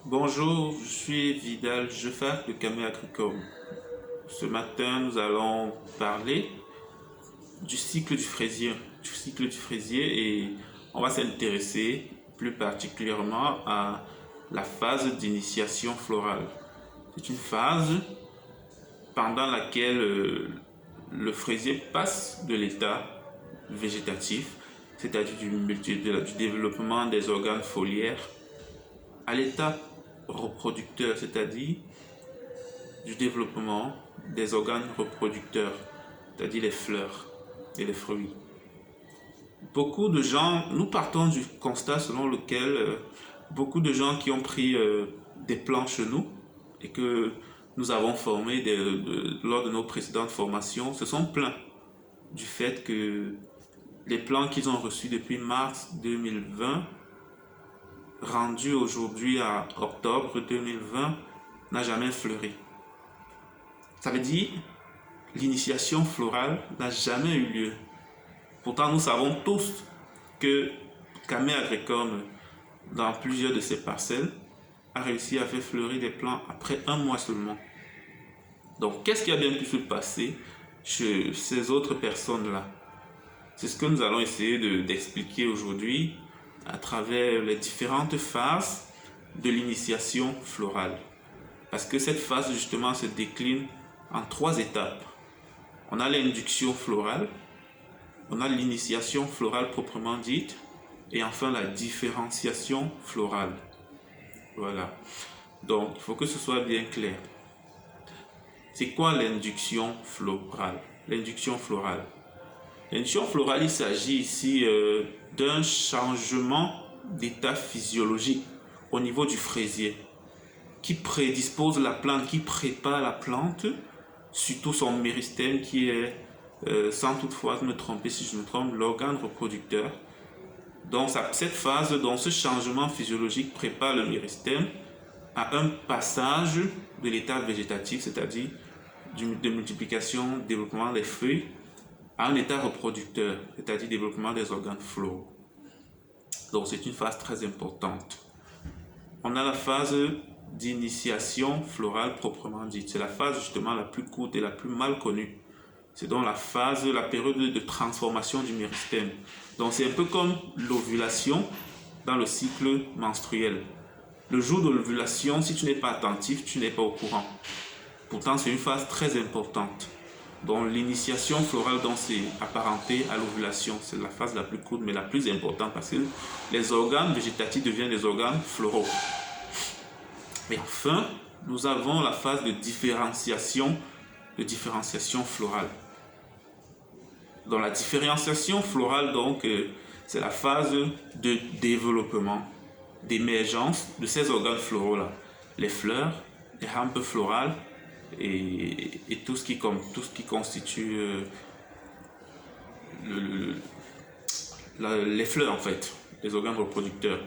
Bonjour, je suis Vidal Jeffac de Camé Agricole. Ce matin, nous allons parler du cycle du fraisier et on va s'intéresser plus particulièrement à la phase d'initiation florale. C'est une phase pendant laquelle le fraisier passe de l'état végétatif, c'est-à-dire du développement des organes foliaires, à l'état reproducteur, c'est-à-dire du développement des organes reproducteurs, c'est-à-dire les fleurs et les fruits. Beaucoup de gens, nous partons du constat selon lequel beaucoup de gens qui ont pris des plants chez nous et que nous avons formés lors de nos précédentes formations se sont plaints du fait que les plants qu'ils ont reçus depuis mars 2020 rendu aujourd'hui à octobre 2020 n'a jamais fleuri. Ça veut dire l'initiation florale n'a jamais eu lieu. Pourtant, nous savons tous que Camé Agricole, dans plusieurs de ses parcelles, a réussi à faire fleurir des plants après un mois seulement. Donc, qu'est-ce qui a bien pu se passer chez ces autres personnes-là? C'est ce que nous allons essayer d'expliquer aujourd'hui à travers les différentes phases de l'initiation florale. Parce que cette phase, justement, se décline en 3 étapes. On a l'induction florale, on a l'initiation florale proprement dite, et enfin la différenciation florale. Voilà. Donc, il faut que ce soit bien clair. C'est quoi l'induction florale? L'induction florale. L'induction florale, il s'agit ici d'un changement d'état physiologique au niveau du fraisier qui prédispose la plante, qui prépare la plante, surtout son méristème qui est, sans toutefois me tromper si je me trompe, l'organe reproducteur. Donc cette phase, donc ce changement physiologique prépare le méristème à un passage de l'état végétatif, c'est-à-dire de multiplication, développement des feuilles, à un état reproducteur, c'est-à-dire développement des organes floraux. Donc c'est une phase très importante. On a la phase d'initiation florale proprement dite. C'est la phase justement la plus courte et la plus mal connue. C'est donc la période de transformation du méristème. Donc c'est un peu comme l'ovulation dans le cycle menstruel. Le jour de l'ovulation, si tu n'es pas attentif, tu n'es pas au courant. Pourtant, c'est une phase très importante. Donc l'initiation florale, c'est apparenté à l'ovulation. C'est la phase la plus courte mais la plus importante parce que les organes végétatifs deviennent des organes floraux. Et enfin, nous avons la phase de différenciation florale. Dans la différenciation florale, c'est la phase de développement, d'émergence de ces organes floraux-là. Les fleurs, les rampes florales et tout ce qui constitue les fleurs en fait, les organes reproducteurs.